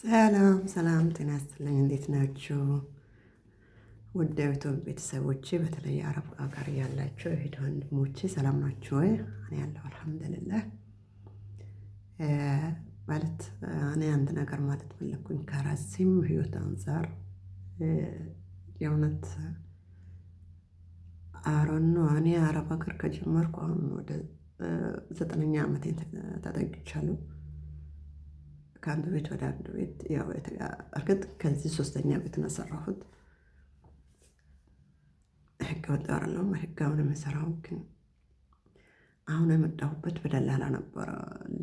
ሰላም ሰላም፣ ጤና ይስጥልኝ። እንዴት ናችሁ? ውድ የዩቱብ ቤተሰቦቼ፣ በተለይ አረብ ሀገር ያላችሁ እህት ወንድሞቼ ሰላም ናችሁ ወይ? እኔ ያለሁ አልሐምዱሊላህ። ማለት እኔ አንድ ነገር ማለት ፈለኩኝ ከራሴም ህይወት አንፃር የእውነት አሮን ነው። እኔ አረብ ሀገር ከጀመርኩ አሁን ወደ 9ኛ ዓመቴን ተጠግቻለሁ። ከአንድ ቤት ወደ አንድ ቤት ያው እርግጥ ከዚህ 3ኛ ቤት ነው የሰራሁት። ህገ ወጥ አይደለም፣ ህጋዊ ነው የምሰራው። ግን አሁን የመጣሁበት በደላላ ነበረ።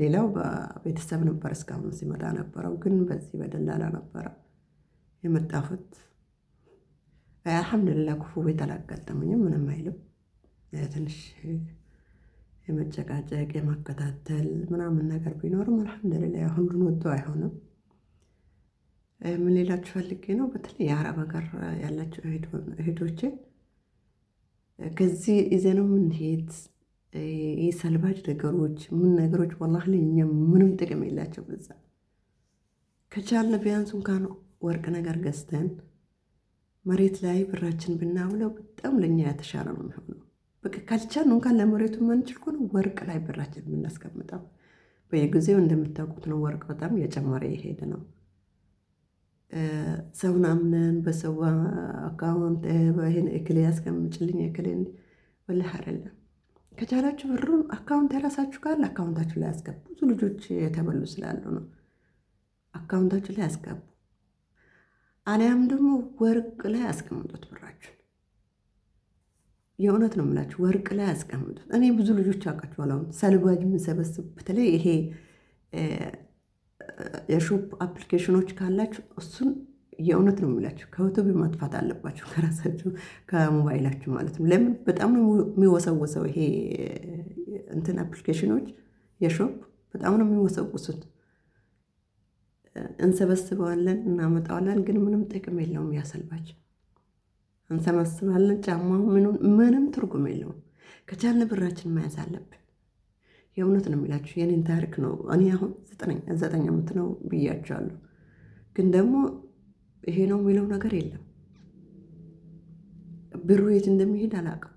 ሌላው በቤተሰብ ነበር እስካሁን ሲመጣ ነበረው፣ ግን በዚህ በደላላ ነበረ የመጣሁት። አልሐምዱሊላህ ክፉ ቤት አላጋጠመኝም፣ ምንም አይልም። ትንሽ የመጨቃጨቅ የማከታተል ምናምን ነገር ቢኖርም አልሐምዱሊላህ ሁሉን ወዶ አይሆንም። ምን ሌላችሁ ፈልጌ ነው፣ በተለይ የአረብ ሀገር ያላችሁ እህቶቼ ከዚህ ይዘነው የምንሄድ የሰልባጅ ነገሮች ምን ነገሮች ወላሂ ለእኛ ምንም ጥቅም የላቸው። በዛ ከቻልን ቢያንስ እንኳን ወርቅ ነገር ገዝተን መሬት ላይ ብራችን ብናውለው በጣም ለእኛ የተሻለ ነው የሚሆነው። በቃ ካልቻልን እንኳን ለመሬቱ የማንችል ከሆነ ወርቅ ላይ ብራችን ብናስቀምጠው። በየጊዜው እንደምታውቁት ነው ወርቅ በጣም እየጨመረ የሄደ ነው። ሰውን አምነን በሰው አካውንት ይሄን እክሌ ያስቀምጭልኝ እክሌ ወላሂ አይደለም። ከቻላችሁ ብሩን አካውንት የራሳችሁ ካለ አካውንታችሁ ላይ ያስገቡ። ብዙ ልጆች የተበሉ ስላሉ ነው። አካውንታችሁ ላይ ያስገቡ፣ አሊያም ደግሞ ወርቅ ላይ ያስቀምጡት ብራችሁን። የእውነት ነው የምላችሁ፣ ወርቅ ላይ ያስቀምጡት። እኔ ብዙ ልጆች አውቃችኋለሁ አሁን ሰልባጅ የምንሰበስብ፣ በተለይ ይሄ የሾፕ አፕሊኬሽኖች ካላችሁ እሱን የእውነት ነው የሚላችሁ ከዩቱብ ማጥፋት አለባችሁ፣ ከራሳችሁ ከሞባይላችሁ ማለት ነው። ለምን በጣም ነው የሚወሰወሰው። ይሄ እንትን አፕሊኬሽኖች የሾፕ በጣም ነው የሚወሰውሱት። እንሰበስበዋለን እናመጣዋለን፣ ግን ምንም ጥቅም የለውም። ያሰልባችሁ እንሰበስባለን፣ ጫማው ምንም ትርጉም የለውም። ከቻልን ብራችን መያዝ አለብን። የእውነት ነው የሚላችሁ የኔን ታሪክ ነው። እኔ አሁን 9 ዓመት ነው ብያቸዋለሁ፣ ግን ደግሞ ይሄ ነው የሚለው ነገር የለም። ብሩ የት እንደሚሄድ አላውቅም።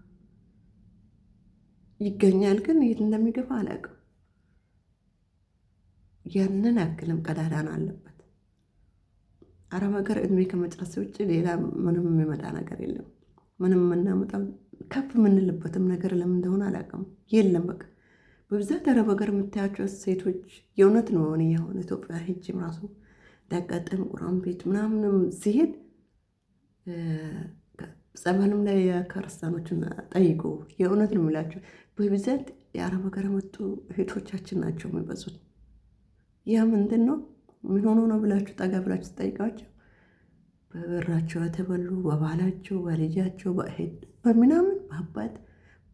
ይገኛል፣ ግን የት እንደሚገባ አላውቅም። ያንን ያክልም ቀዳዳን አለበት። አረብ ሀገር እድሜ ከመጨረስ ውጭ ሌላ ምንም የሚመጣ ነገር የለም። ምንም የምናመጣው ከፍ የምንልበትም ነገር ለምን እንደሆነ አላውቅም። የለም በቃ በብዛት አረብ ሀገር የምታያቸው ሴቶች የእውነት ነው። እኔ አሁን ኢትዮጵያ ሄጅም ራሱ ዳጋጠም ቁራን ቤት ምናምንም ሲሄድ ጸበልም ላይ ክርስቲያኖችን ጠይቁ። የእውነት ነው የሚላቸው በብዛት የአረብ ሀገር የመጡ እህቶቻችን ናቸው የሚበዙት። ያ ምንድን ነው ምን ሆኖ ነው ብላችሁ ጠጋ ብላችሁ ትጠይቃቸው። በብራቸው የተበሉ፣ በባላቸው፣ በልጃቸው፣ በእህት በምናምን በአባት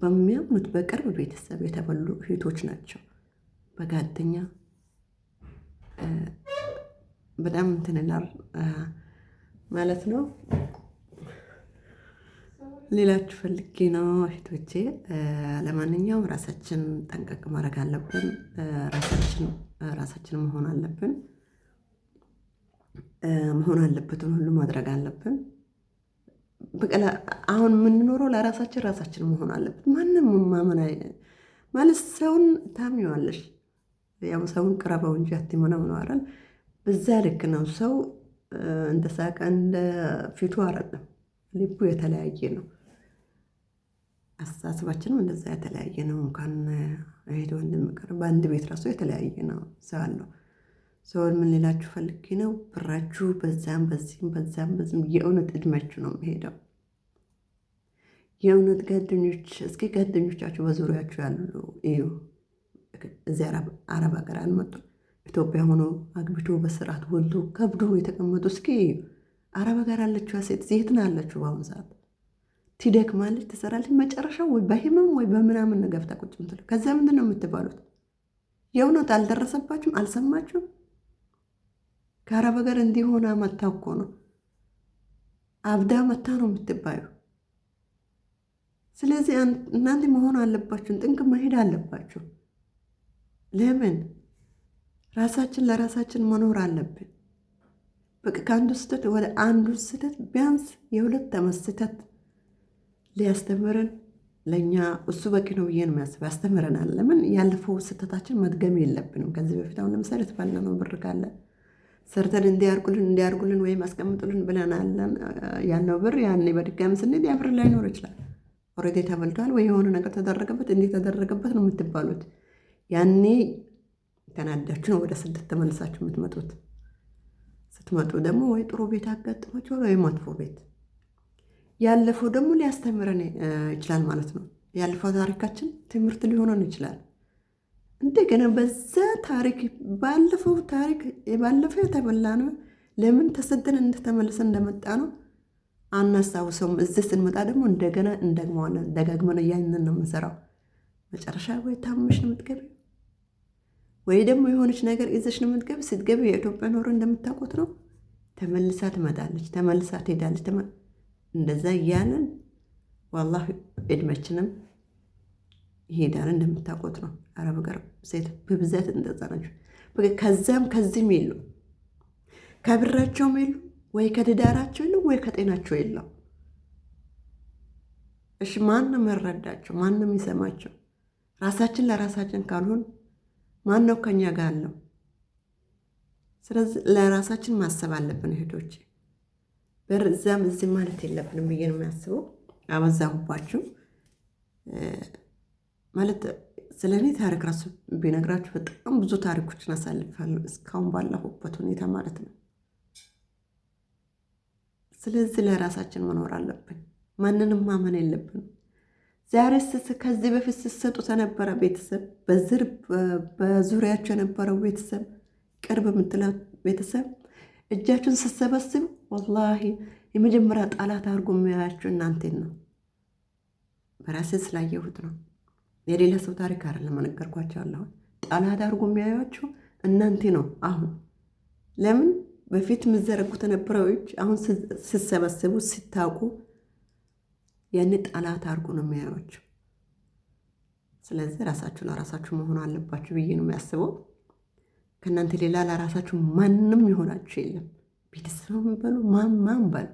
በሚያምኑት በቅርብ ቤተሰብ የተበሉ እህቶች ናቸው። በጋደኛ በጣም እንትን ይላል ማለት ነው። ሌላችሁ ፈልጌ ነው እህቶቼ። ለማንኛውም ራሳችን ጠንቀቅ ማድረግ አለብን። ራሳችን መሆን አለበትን ሁሉ ማድረግ አለብን። በቀላ አሁን የምንኖረው ራሳችን መሆን አለብን። ማንም ማመን ማለት ሰውን ታምኚዋለሽ፣ ያው ሰውን ቅረበው እንጂ አትመነው ነው አይደል? በዛ ልክ ነው። ሰው እንደ ሳቀ እንደ ፊቱ አይደለም፣ ልቡ የተለያየ ነው። አስተሳሰባችንም እንደዛ የተለያየ ነው። እንኳን እህት ወንድም ቅርብ በአንድ ቤት ራሱ የተለያየ ነው ሰው አለው። ሰውን ምን ሌላችሁ ፈልጌ ነው፣ ብራችሁ በዛም በዚህም የእውነት እድሜያችሁ ነው የሚሄደው። የእውነት እስኪ ጓደኞቻችሁ በዙሪያችሁ ያሉ እዩ። እዚህ አረብ ሀገር አልመጡ ኢትዮጵያ ሆኖ አግብቶ በስርዓት ወልዶ ከብዶ የተቀመጡ እስኪ እዩ። አረብ ሀገር ያለችው ሴት የት ነው ያለችው? በአሁኑ ሰዓት ትደክማለች፣ ትሰራለች። መጨረሻው ወይ በህመም ወይ በምናምን ገብታ ቁጭ ምትለው። ከዛ ምንድን ነው የምትባሉት? የእውነት አልደረሰባችሁም? አልሰማችሁም? ከአረብ ሀገር እንዲሆነ መታ እኮ ነው አብዳ መታ ነው የምትባዩ። ስለዚህ እናንተ መሆን አለባችሁን፣ ጥንቅ መሄድ አለባችሁ። ለምን ራሳችን ለራሳችን መኖር አለብን። በቃ ከአንዱ ስህተት ወደ አንዱ ስህተት ቢያንስ የሁለት ዓመት ስህተት ሊያስተምረን ለእኛ እሱ በቂ ነው ብዬ ነው የሚያስበው። ያስተምረናል። ለምን ያለፈው ስህተታችን መድገም የለብንም። ከዚህ በፊት አሁን ለምሳሌ የተባልነው ብር ካለ ሰርተን እንዲያርጉልን ወይም አስቀምጡልን ብለናለን። ያለው ብር ያኔ በድጋሚ ስንሄድ ያ ብር ላይኖር ይችላል። ኦልሬዲ ተበልቷል ወይ የሆነ ነገር ተደረገበት። እንዴት ተደረገበት ነው የምትባሉት። ያኔ ተናዳችሁ ነው ወደ ስደት ተመልሳችሁ የምትመጡት። ስትመጡ ደግሞ ወይ ጥሩ ቤት አጋጥሟችኋል ወይ መጥፎ ቤት። ያለፈው ደግሞ ሊያስተምረን ይችላል ማለት ነው። ያለፈው ታሪካችን ትምህርት ሊሆነን ይችላል። እንደገና በዛ ታሪክ ባለፈው ታሪክ ባለፈው የተበላ ነው ለምን ተሰደን እንደተመለሰን እንደመጣ ነው አናስታውሰውም። እዚህ ስንመጣ ደግሞ እንደገና እንደግመዋለን። ደጋግመን ያንን ነው የምንሰራው። መጨረሻ ወይ ታምሽ ነው የምትገቢው ወይ ደግሞ የሆነች ነገር ይዘሽ ነው የምትገቢ። ስትገቢ የኢትዮጵያ ኖሮ እንደምታውቁት ነው ተመልሳ ትመጣለች፣ ተመልሳ ትሄዳለች። እንደዛ እያለን ዋላሂ እድሜያችንም ይሄዳል። እንደምታውቁት ነው አረብ ሀገር ሴት በብዛት እንደዛ ናቸው። ከዛም ከዚህም የሉ ከብራቸውም የሉ ወይ ከትዳራቸው የሉ ወይ ከጤናቸው የለው። እሺ ማንም መረዳቸው? ማንም ይሰማቸው? ራሳችን ለራሳችን ካልሆን ማን ነው ከኛ ጋር አለው? ስለዚህ ለራሳችን ማሰብ አለብን እህቶቼ። በርዛም እዚህ ማለት የለብንም ብዬ ነው የሚያስበው። አበዛሁባችሁ ማለት ስለ እኔ ታሪክ ራሱ ቢነግራችሁ በጣም ብዙ ታሪኮችን አሳልፋለሁ እስካሁን ባለሁበት ሁኔታ ማለት ነው። ስለዚህ ለራሳችን መኖር አለብን። ማንንም ማመን የለብንም። ዛሬ ከዚህ በፊት ስትሰጡት የነበረ ቤተሰብ በዙሪያቸው የነበረው ቤተሰብ ቅርብ የምትለው ቤተሰብ እጃችሁን ስትሰበስቡ ወላሂ የመጀመሪያ ጠላት አድርጎ የሚያያችሁ እናንተን ነው። በራሴ ስላየሁት ነው። የሌላ ሰው ታሪክ አይደለም ነገርኳቸው። አሁን ጠላት አድርጎ የሚያያችሁ እናንተ ነው። አሁን ለምን በፊት የምዘረጉት የነበረው እጅ አሁን ስትሰበስቡ ሲታውቁ ያን ጠላት አድርጎ ነው የሚያያችሁ። ስለዚህ ራሳችሁ ለራሳችሁ መሆን አለባችሁ ብዬ ነው የሚያስበው። ከእናንተ ሌላ ለራሳችሁ ማንም ይሆናችሁ የለም። ቤተሰብ በሉ ማን በሉ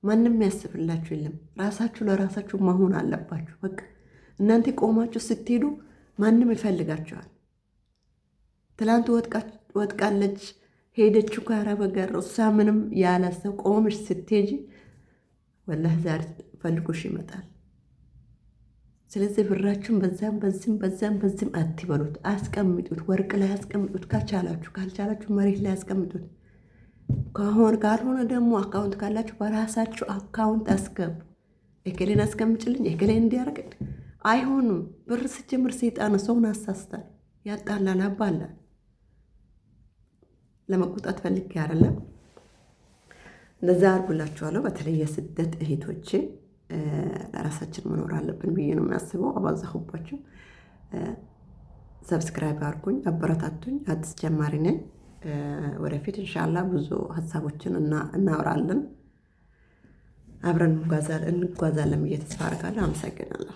ማንም ያስብላችሁ የለም። ራሳችሁ ለራሳችሁ መሆን አለባችሁ። በቃ እናንተ ቆማችሁ ስትሄዱ ማንም ይፈልጋችኋል። ትላንት ወጥቃለች ሄደች ከአረብ ሀገር እሷ ምንም ያላሰብ ቆመሽ ስትሄጂ ወላሂ ዛሬ ፈልጎሽ ይመጣል። ስለዚህ ብራችሁን በዛም አትበሉት፣ አስቀምጡት። ወርቅ ላይ አስቀምጡት ካልቻላችሁ፣ መሬት ላይ አስቀምጡት። ካልሆነ ደግሞ አካውንት ካላችሁ በራሳችሁ አካውንት አስገቡ። እከሌን አስቀምጭልኝ እከሌን እንዲያርግ አይሆኑም። ብር ሲጀምር ሰይጣን ሰውን አሳስታል፣ ያጣላል፣ አባላል። ለመቆጣት ፈልጌ አይደለም። እንደዛ አርጉላችኋለሁ። በተለይ የስደት እህቶቼ ለራሳችን መኖር አለብን ብዬ ነው የሚያስበው። አባዛሁባችሁ። ሰብስክራይብ አርጉኝ፣ አበረታቱኝ። አዲስ ጀማሪ ነኝ። ወደፊት ኢንሻአላህ ብዙ ሀሳቦችን እናወራለን፣ አብረን እንጓዛለን ብዬ ተስፋ አደርጋለሁ። አመሰግናለሁ።